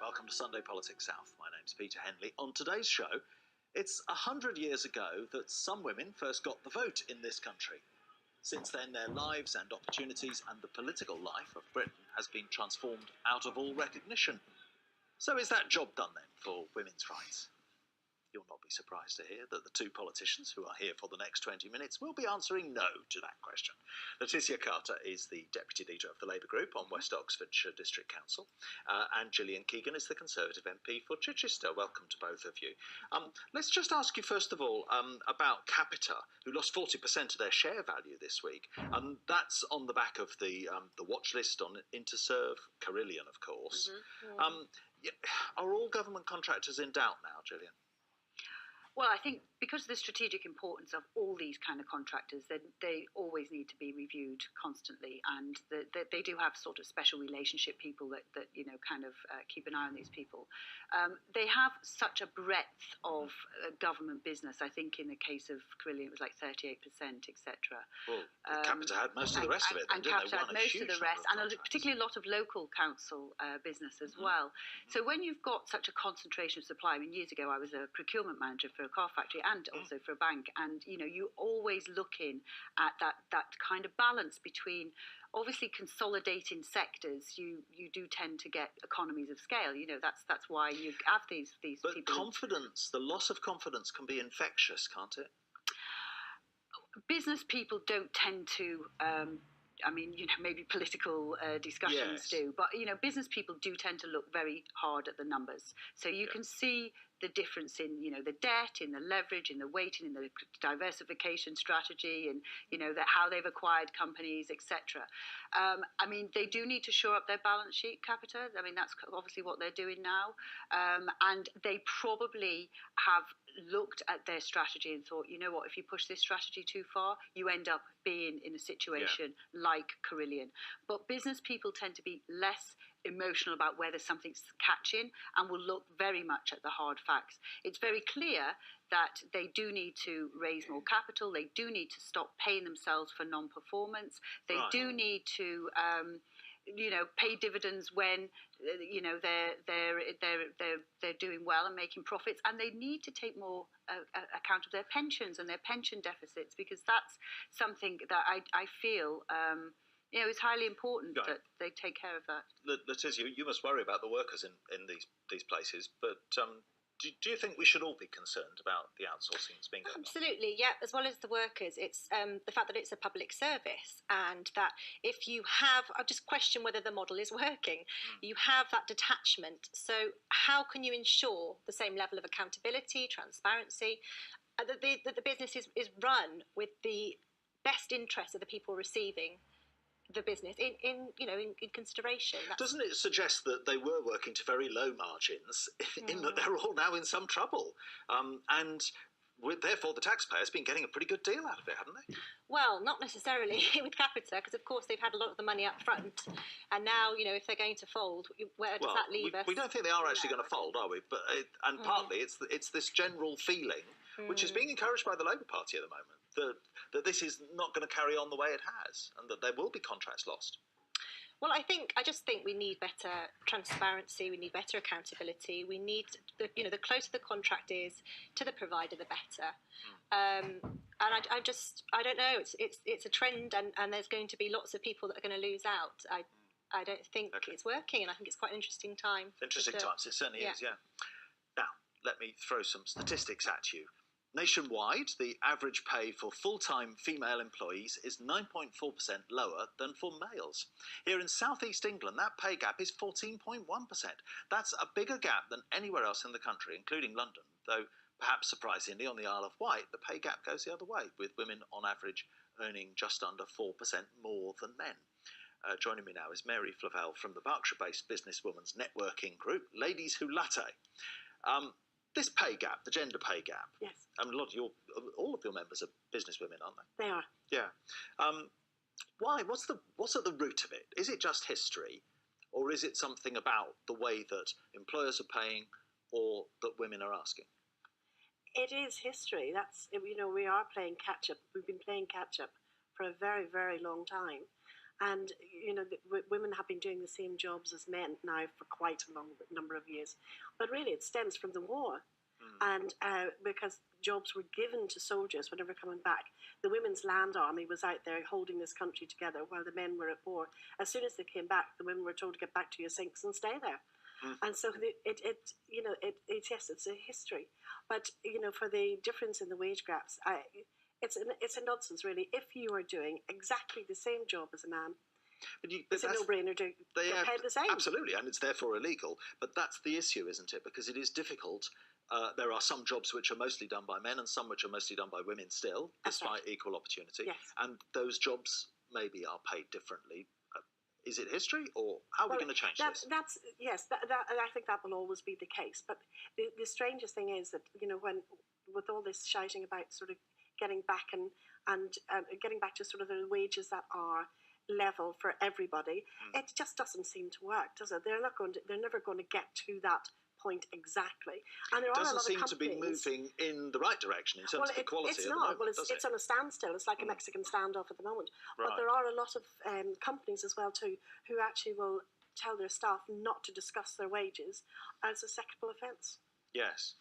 Welcome to Sunday Politics South. My name's Peter Henley. On today's show, it's 100 years ago that some women first got the vote in this country. Since then, their lives and opportunities and the political life of Britain has been transformed out of all recognition. So is that job done then for women's rights? You'll not be surprised to hear that the two politicians who are here for the next 20 minutes will be answering no to that question. Letitia Carter is the Deputy Leader of the Labour Group on West Oxfordshire District Council, and Gillian Keegan is the Conservative MP for Chichester. Welcome to both of you. Let's just ask you first of all about Capita, who lost 40% of their share value this week. That's on the back of the watch list on Interserve, Carillion, of course. Are all government contractors in doubt now, Gillian? Well, I think because of the strategic importance of all these kind of contractors, they always need to be reviewed constantly, and they do have sort of special relationship people that kind of keep an eye on these people. They have such a breadth of government business. I think in the case of Carillion, it was like 38%, etc. Well, Capita had most of the rest of it, and Capita had most of the rest, and particularly a lot of local council business as well. So when you've got such a concentration of supply, I mean, years ago I was a procurement manager for a car factory and also for a bank, and you're always looking at that kind of balance between obviously consolidating sectors. You do tend to get economies of scale. That's why you have these but people. Confidence, the loss of confidence can be infectious, can't it? Business people don't tend to maybe political discussions do, but business people do tend to look very hard at the numbers. So you can see the difference in the debt, in the leverage, in the weighting, in the diversification strategy, and how they've acquired companies, etc. They do need to shore up their balance sheet, Capita. I mean, that's obviously what they're doing now, and they probably have looked at their strategy and thought, you know what, if you push this strategy too far, you end up being in a situation like Carillion. But business people tend to be less emotional about whether something's catching and will look very much at the hard facts. It's very clear that they do need to raise more capital. They do need to stop paying themselves for non-performance. They do need to pay dividends when they're doing well and making profits, and they need to take more account of their pensions and their pension deficits, because that's something that I feel it's highly important that they take care of that. Letitia, you must worry about the workers in these places, but do you think we should all be concerned about the outsourcing that's being done? Absolutely, yeah. As well as the workers, it's the fact that it's a public service, and that if you have, I just question whether the model is working. You have that detachment. So how can you ensure the same level of accountability, transparency, that the business is run with the best interest of the people receiving the business in consideration? Doesn't it suggest that they were working to very low margins, in that they're all now in some trouble, and therefore the taxpayer's been getting a pretty good deal out of it, haven't they? Well, not necessarily with Capita, because of course they've had a lot of the money up front, and now if they're going to fold, where does that leave us? We don't think they are actually going to fold, are we? But partly it's this general feeling, which is being encouraged by the Labour Party at the moment, that this is not going to carry on the way it has, and that there will be contracts lost. Well, I just think we need better transparency. We need better accountability. We need the closer the contract is to the provider, the better. And I don't know. It's a trend, and there's going to be lots of people that are going to lose out. I don't think it's working, and I think it's quite an interesting time. Interesting times, it certainly is. Yeah. Now, let me throw some statistics at you. Nationwide, the average pay for full-time female employees is 9.4% lower than for males. Here in South East England, that pay gap is 14.1%. That's a bigger gap than anywhere else in the country, including London, though perhaps surprisingly on the Isle of Wight, the pay gap goes the other way, with women on average earning just under 4% more than men. Joining me now is Mary Flavel from the Berkshire-based Businesswomen's Networking Group, Ladies Who Latte. This pay gap, the gender pay gap. Yes. All of your members are businesswomen, aren't they? They are. Yeah. Why? What's at the root of it? Is it just history, or is it something about the way that employers are paying, or that women are asking? It is history. We are playing catch up. We've been playing catch up for a very, very long time. And women have been doing the same jobs as men now for quite a long number of years. But really, it stems from the war. And because jobs were given to soldiers whenever coming back. The Women's Land Army was out there holding this country together while the men were at war. As soon as they came back, the women were told to get back to your sinks and stay there. And so yes, it's a history. But for the difference in the wage gaps, it's a nonsense really. If you are doing exactly the same job as a man, it's a no-brainer to get paid the same. Absolutely, and it's therefore illegal. But that's the issue, isn't it? Because it is difficult. There are some jobs which are mostly done by men and some which are mostly done by women still, despite equal opportunity. Yes. And those jobs maybe are paid differently. Is it history, or how are we going to change this? I think that will always be the case. But the strangest thing is that, when with all this shouting about sort of getting back and getting back to sort of the wages that are level for everybody, it just doesn't seem to work, does it? They're never going to get to that point exactly. And there are a lot of companies. Doesn't seem to be moving in the right direction in terms of equality. It's not. It's on a standstill. It's like a Mexican standoff at the moment. Right. But there are a lot of companies as well too who actually will tell their staff not to discuss their wages as a sexual offence. Yes.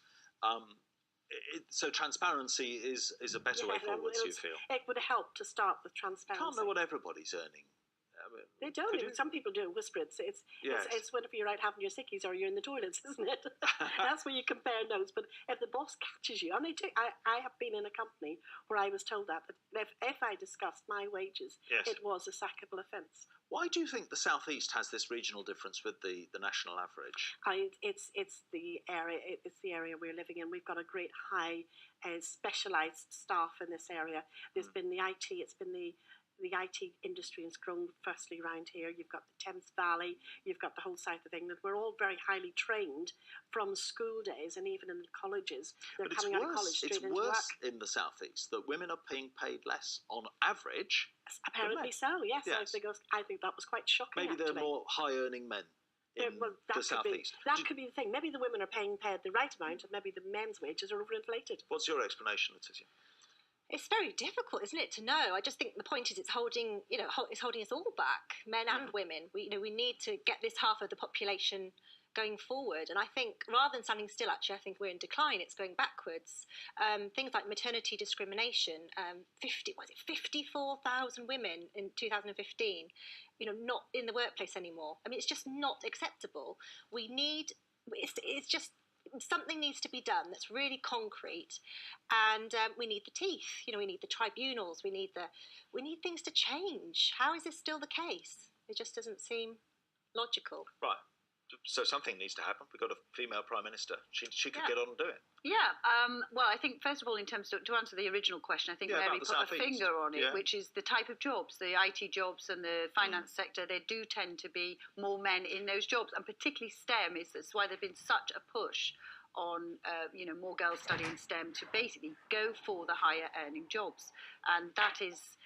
So transparency is a better way forwards, you feel? It would help to start with transparency. Can't know what everybody's earning. They don't. Some people do whisper it. It's whenever you're out having your sickies or you're in the toilets, isn't it? That's where you compare notes. But if the boss catches you, I have been in a company where I was told that if I discussed my wages, it was a sackable offence. Why do you think the South East has this regional difference with the national average? It's the area. It's the area we're living in. We've got a great high specialised staff in this area. There's been the IT. It's been the IT industry has grown firstly around here. You've got the Thames Valley, you've got the whole south of England. We're all very highly trained from school days and even in the colleges. They're coming out of college straight into work. It's worse in the southeast that women are being paid less on average. Apparently so, yes. I think that was quite shocking. Maybe they're more high-earning men in the southeast. That could be the thing. Maybe the women are paid the right amount and maybe the men's wages are overinflated. What's your explanation, Letitia? It's very difficult, isn't it, to know? I just think the point is it's holding us all back, men and women. We need to get this half of the population going forward. And I think rather than standing still, actually, I think we're in decline. It's going backwards. Things like maternity discrimination, 54,000 women in 2015, not in the workplace anymore. I mean, it's just not acceptable. It's just something needs to be done that's really concrete, and we need the teeth. We need the tribunals. We need things to change. How is this still the case? It just doesn't seem logical. Right. So something needs to happen. We've got a female prime minister. She could get on and do it. Yeah. Well, I think first of all, in terms of, to answer the original question, I think Mary put a finger on it, which is the type of jobs, the IT jobs and the finance sector. There do tend to be more men in those jobs, and particularly STEM. That's why there's been such a push on more girls studying STEM to basically go for the higher earning jobs, and that is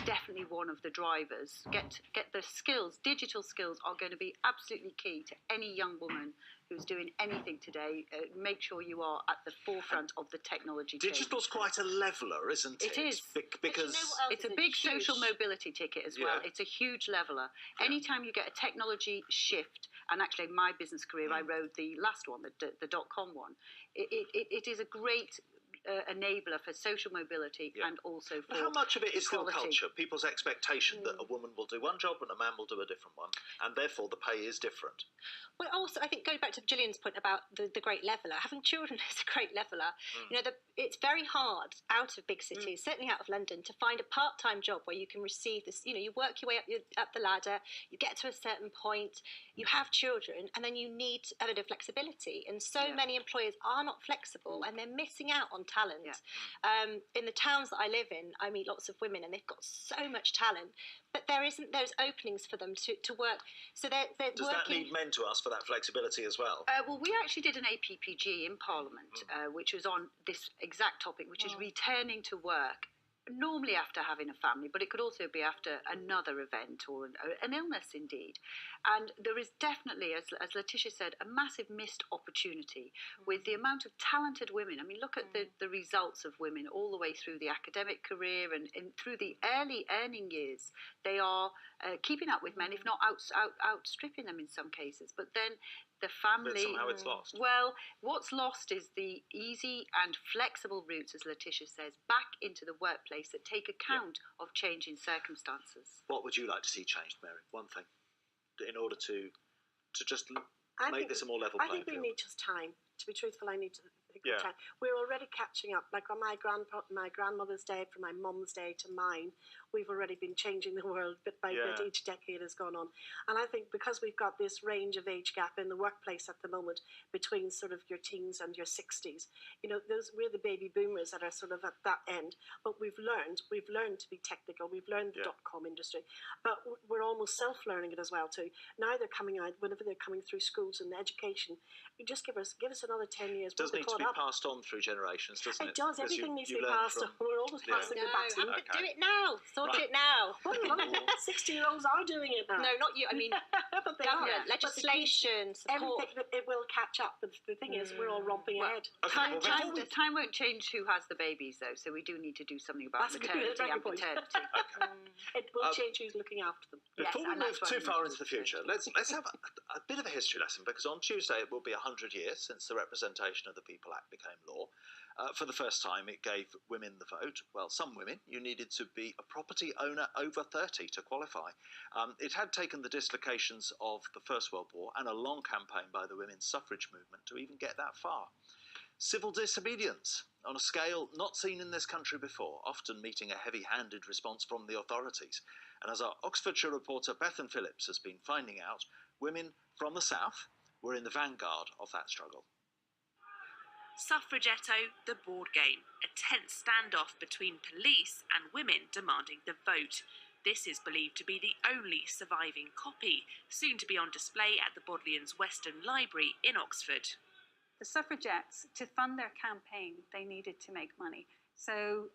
definitely one of the drivers. Get the skills. Digital skills are going to be absolutely key to any young woman who's doing anything today. Make sure you are at the forefront of the technology. Digital's quite a leveller, isn't it? It is. Because it's a big social mobility ticket as well. It's a huge leveller. Anytime you get a technology shift, and actually in my business career I rode the last one, the .com one, it is a great enabler for social mobility and also for how much of it is still equality. culture? People's expectation that a woman will do one job and a man will do a different one, and therefore the pay is different. Well, also, I think going back to Gillian's point about the great leveller, having children is a great leveller. It's very hard out of big cities, certainly out of London, to find a part-time job where you can receive this. You work your way up the ladder, you get to a certain point, you have children, and then you need a bit of flexibility. And so many employers are not flexible, and they're missing out on talent. In the towns that I live in, I meet lots of women, and they've got so much talent, but there isn't those openings for them to work. So they're Does that need men to ask for that flexibility as well? Well, we actually did an APPG in Parliament, which was on this exact topic, which is returning to work, normally after having a family, but it could also be after another event or an illness indeed. And there is definitely, as Letitia said, a massive missed opportunity with the amount of talented women. I mean, look at the results of women all the way through the academic career and through the early earning years. They are keeping up with men, if not outstripping them in some cases. But then the family... But somehow it's lost. Well, what's lost is the easy and flexible routes, as Letitia says, back into the workplace that take account of changing circumstances. What would you like to see changed, Mary? One thing, in order to just make this a more level playing field. I think we need just time. To be truthful, I need to think Yeah. of time. We're already catching up. Like on my grandmother's day, from my mum's day to mine, we've already been changing the world bit by bit. Each decade has gone on. And I think because we've got this range of age gap in the workplace at the moment between sort of your teens and your 60s, you know, we're the baby boomers that are sort of at that end. But we've learned to be technical. We've learned the dot-com industry. But we're almost self-learning it as well too. Now they're coming out, whenever they're coming through schools and education, you just give us another 10 years. It does need to be passed on through generations, doesn't it? It does. Everything needs to be passed on. We're always passing it back to you. Do it now. Sort it now. 60-year-olds are doing it now. No, not you. I mean, but they are. Legislation, support. Everything, it will catch up. But the thing is, we're all romping ahead. Time won't change who has the babies, though, so we do need to do something about maternity and paternity. It will change who's looking after them. Before we move too far into the future, let's have a bit of a history lesson, because on Tuesday it will be 100 years since the Representation of the People Act became law. For the first time, it gave women the vote. Well, some women. You needed to be a property owner over 30 to qualify. It had taken the dislocations of the First World War and a long campaign by the women's suffrage movement to even get that far. Civil disobedience, on a scale not seen in this country before, often meeting a heavy-handed response from the authorities. And as our Oxfordshire reporter Bethan Phillips has been finding out, women from the south were in the vanguard of that struggle. Suffragetto, the board game, a tense standoff between police and women demanding the vote. This is believed to be the only surviving copy, soon to be on display at the Bodleian's Western Library in Oxford. The suffragettes, to fund their campaign, they needed to make money. So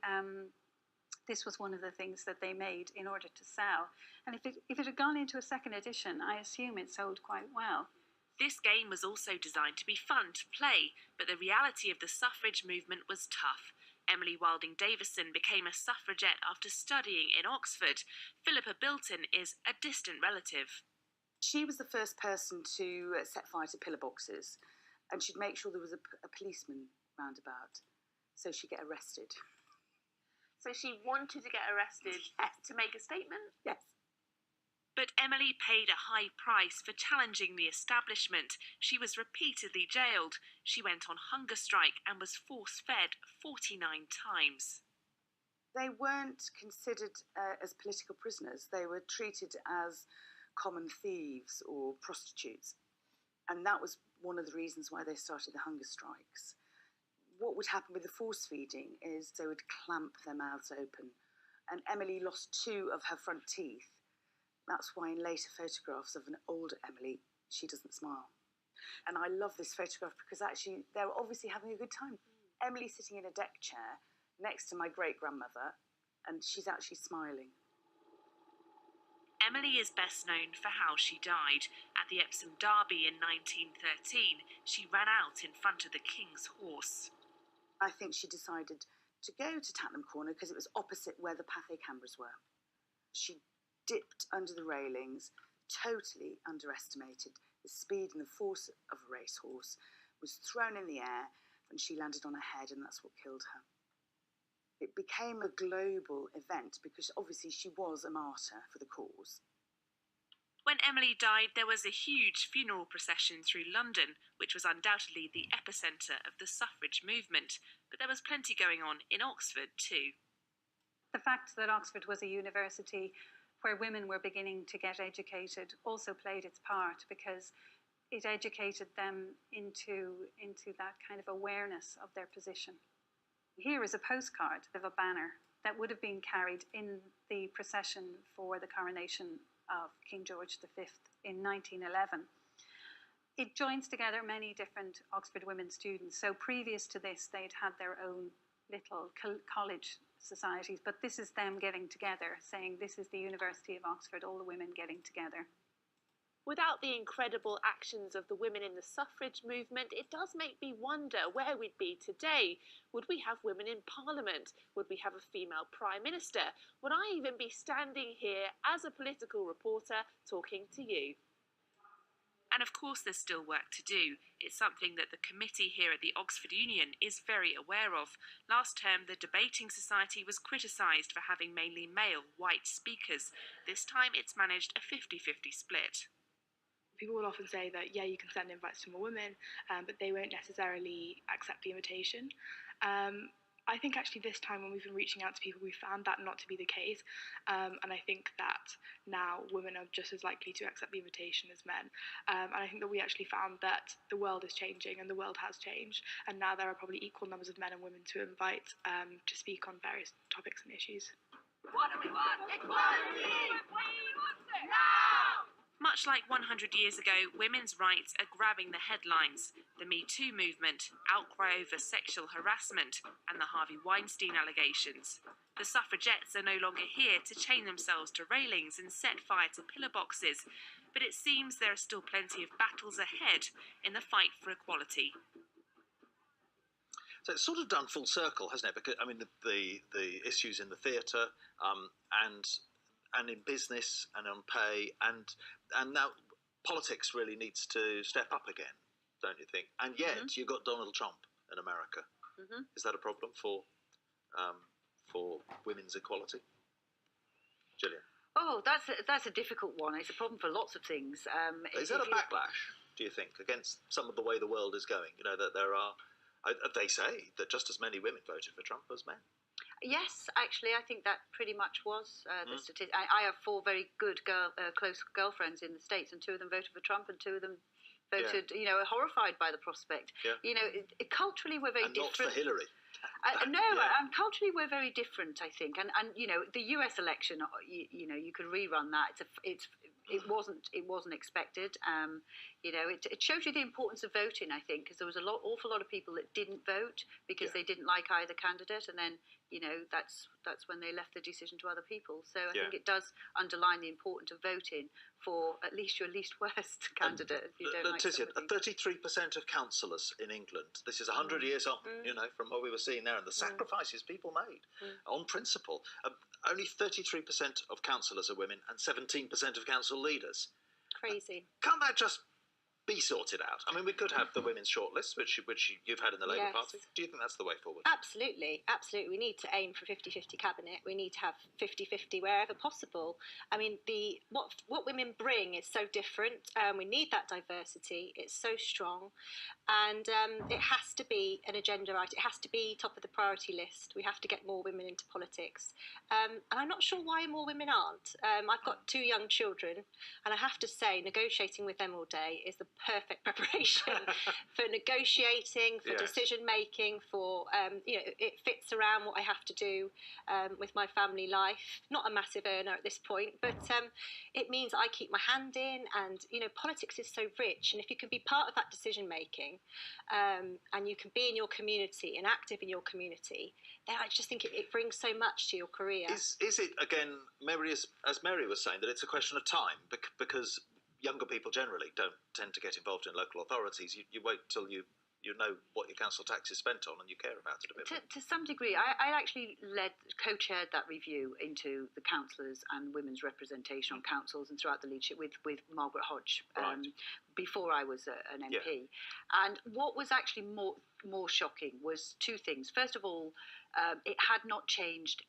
this was one of the things that they made in order to sell. And if it had gone into a second edition, I assume it sold quite well. This game was also designed to be fun to play, but the reality of the suffrage movement was tough. Emily Wilding Davison became a suffragette after studying in Oxford. Philippa Bilton is a distant relative. She was the first person to set fire to pillar boxes, and she'd make sure there was a policeman round about, so she'd get arrested. So she wanted to get arrested to make a statement? Yes. But Emily paid a high price for challenging the establishment. She was repeatedly jailed. She went on hunger strike and was force-fed 49 times. They weren't considered as political prisoners. They were treated as common thieves or prostitutes. And that was one of the reasons why they started the hunger strikes. What would happen with the force feeding is they would clamp their mouths open. And Emily lost 2 of her front teeth. That's why in later photographs of an older Emily, she doesn't smile. And I love this photograph because actually they're obviously having a good time. Emily's sitting in a deck chair next to my great-grandmother, and she's actually smiling. Emily is best known for how she died. At the Epsom Derby in 1913, she ran out in front of the King's horse. I think she decided to go to Tattenham Corner because it was opposite where the Pathé cameras were. She dipped under the railings, totally underestimated the speed and the force of a racehorse, was thrown in the air, and she landed on her head, and that's what killed her. It became a global event because obviously she was a martyr for the cause. When Emily died, there was a huge funeral procession through London, which was undoubtedly the epicentre of the suffrage movement, but there was plenty going on in Oxford too. The fact that Oxford was a university where women were beginning to get educated also played its part because it educated them into that kind of awareness of their position. Here is a postcard of a banner that would have been carried in the procession for the coronation of King George V in 1911. It joins together many different Oxford women students. So previous to this, they'd had their own little college societies, but this is them getting together, saying this is the University of Oxford, all the women getting together. Without the incredible actions of the women in the suffrage movement, it does make me wonder where we'd be today. Would we have women in Parliament? Would we have a female Prime Minister? Would I even be standing here as a political reporter talking to you? And of course there's still work to do. It's something that the committee here at the Oxford Union is very aware of. Last term, the Debating Society was criticised for having mainly male, white speakers. This time it's managed a 50-50 split. People will often say that, yeah, you can send invites to more women, but they won't necessarily accept the invitation. I think actually this time when we've been reaching out to people, we found that not to be the case. And I think that now women are just as likely to accept the invitation as men. And I think that we actually found that the world is changing and the world has changed. And now there are probably equal numbers of men and women to invite to speak on various topics and issues. What do we want? Equality! We want it now! Much like 100 years ago, women's rights are grabbing the headlines. The Me Too movement, outcry over sexual harassment, and the Harvey Weinstein allegations. The suffragettes are no longer here to chain themselves to railings and set fire to pillar boxes, but it seems there are still plenty of battles ahead in the fight for equality. So it's sort of done full circle, hasn't it? Because I mean, the issues in the theatre and in business and on pay and now politics really needs to step up again, don't you think? And yet you've got Donald Trump in America. Is that a problem for women's equality, Gillian? Oh, that's a difficult one. It's a problem for lots of things. Is that a backlash, do you think, against some of the way the world is going? You know, that there are, they say that just as many women voted for Trump as men. Yes, actually, I think that pretty much was the statistic. I have 4 very good close girlfriends in the States, and 2 of them voted for Trump, and 2 of them voted, horrified by the prospect. Yeah. You know, culturally we're very different. And not for Hillary. No, culturally we're very different, I think. And you know, the US election, you know, you could rerun that. It wasn't expected. You know, it shows you the importance of voting, I think, because there was awful lot of people that didn't vote because they didn't like either candidate, and then, you know, that's when they left the decision to other people. So I think it does underline the importance of voting for at least your least worst candidate. If you don't like somebody. 33% of councillors in England. This is 100 years on, you know, from what we were seeing there, and the sacrifices people made on principle. Only 33% of councillors are women, and 17% of council leaders. Crazy. Can't that just be sorted out? I mean, we could have the women's shortlist, which you've had in the Labour Party. Do you think that's the way forward? Absolutely. We need to aim for 50-50 cabinet. We need to have 50-50 wherever possible. I mean, what women bring is so different. We need that diversity. It's so strong, and it has to be an agenda item. It has to be top of the priority list. We have to get more women into politics, and I'm not sure why more women aren't. I've got 2 young children, and I have to say, negotiating with them all day is the perfect preparation for negotiating, for decision making, for you know, it fits around what I have to do with my family life. Not a massive earner at this point, but it means I keep my hand in, and you know, politics is so rich, and if you can be part of that decision making, and you can be in your community and active in your community, then I just think it brings so much to your career. Is it, again, Mary, as Mary was saying, that it's a question of time, because younger people generally don't tend to get involved in local authorities. You wait till you know what your council tax is spent on, and you care about it a bit more. To some degree, I actually co-chaired that review into the councillors and women's representation on councils and throughout the leadership with Margaret Hodge before I was an MP. And what was actually more shocking was 2 things. First of all, it had not changed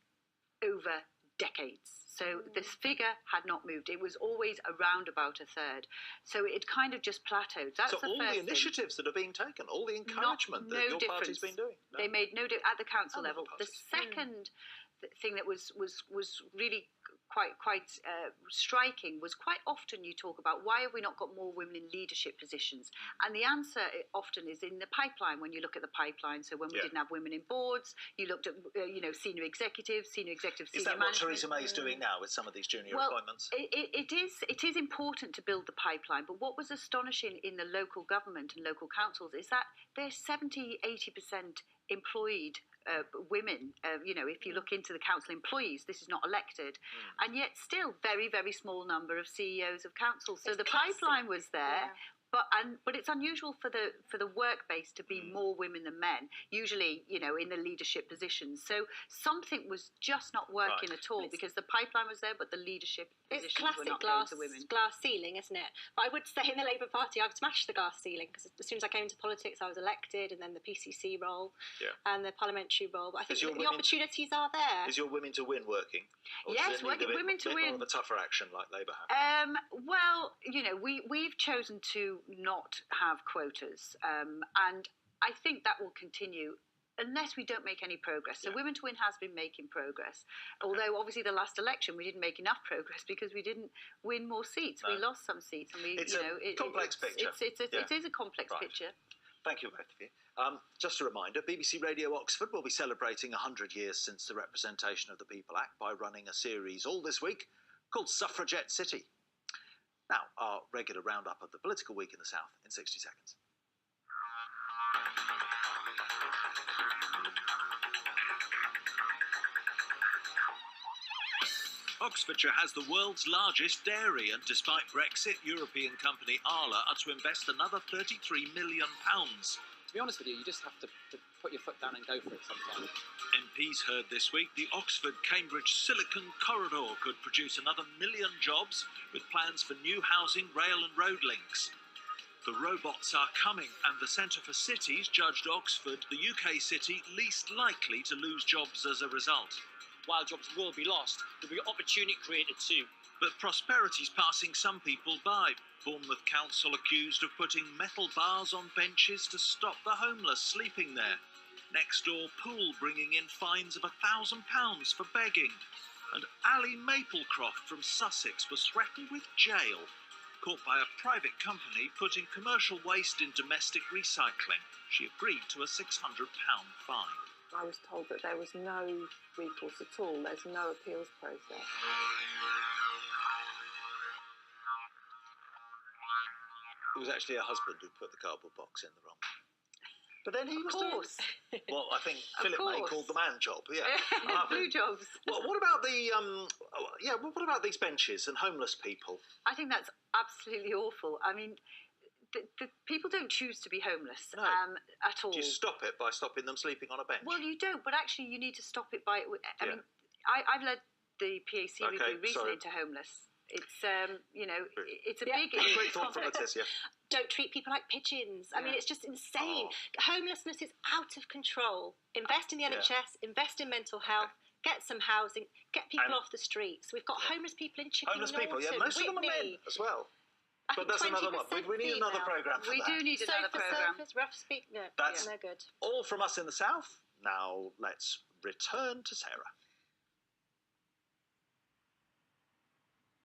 over decades. So this figure had not moved. It was always around about a third. So it kind of just plateaued. That's so the all first the initiatives that are being taken, all the encouragement that your party's been doing. No. They made no difference at the council level. The second thing that was really quite striking was quite often you talk about why have we not got more women in leadership positions, and the answer often is in the pipeline. When you look at the pipeline, so when we didn't have women in boards, you looked at senior executives, senior management. Is that what Theresa May is doing now with some of these junior appointments? It is important to build the pipeline, but what was astonishing in the local government and local councils is that they're 70-80% employed women. If you look into the council employees, this is not elected, and yet still very, very small number of CEOs of councils. So It's the classic. pipeline was there. Yeah. But it's unusual for the work base to be more women than men, usually in the leadership positions. So something was just not working at all, because the pipeline was there, but the leadership It's positions were classic not going to women. glass ceiling, isn't it? But I would say in the Labour Party, I've smashed the glass ceiling, because as soon as I came into politics, I was elected, and then the PCC role and the parliamentary role. But I think the opportunities are there. Is your Women to Win working? Or Yes, Women to Win. More of a tougher action like Labour have. Well, we've chosen to not have quotas, and I think that will continue unless we don't make any progress. So Women to Win has been making progress, although obviously the last election we didn't make enough progress because we didn't win more seats. No. We lost some seats, and it's a complex picture. It is a complex picture. Thank you, both of you. Just a reminder, BBC Radio Oxford will be celebrating 100 years since the Representation of the People Act by running a series all this week called Suffragette City. Now, our regular roundup of the political week in the South in 60 seconds. Oxfordshire has the world's largest dairy, and despite Brexit, European company Arla are to invest another £33 million. To be honest with you, you just have to put your foot down and go for it sometimes. MPs heard this week the Oxford-Cambridge Silicon Corridor could produce another 1 million jobs, with plans for new housing, rail and road links. The robots are coming, and the Centre for Cities judged Oxford the UK city least likely to lose jobs as a result. While jobs will be lost, there'll be opportunity created too. But prosperity's passing some people by. Bournemouth Council accused of putting metal bars on benches to stop the homeless sleeping there. Next door Pool bringing in fines of £1,000 for begging. And Ali Maplecroft from Sussex was threatened with jail, caught by a private company putting commercial waste in domestic recycling. She agreed to a £600 fine. I was told that there was no recourse at all, there's no appeals process. It was actually her husband who put the cardboard box in the wrong. But then he was doing... Well, I think Philip May called the man job. Yeah, blue jobs. Well, what about the what about these benches and homeless people? I think that's absolutely awful. I mean, the people don't choose to be homeless at all. Do you stop it by stopping them sleeping on a bench? Well, you don't, but actually you need to stop it by... I mean, I've led the PAC review recently into homeless. It's, it's a big... Great thought from Leticia. Don't treat people like pigeons. I mean, it's just insane. Homelessness is out of control. Invest in the NHS, invest in mental health, get some housing, get people off the streets. We've got homeless people in Chipping Homeless people, most of them are men as well. But that's another one. We need another programme for that. We do need another programme. Surface, rough speak, no, that's no good. All from us in the South. Now let's return to Sarah.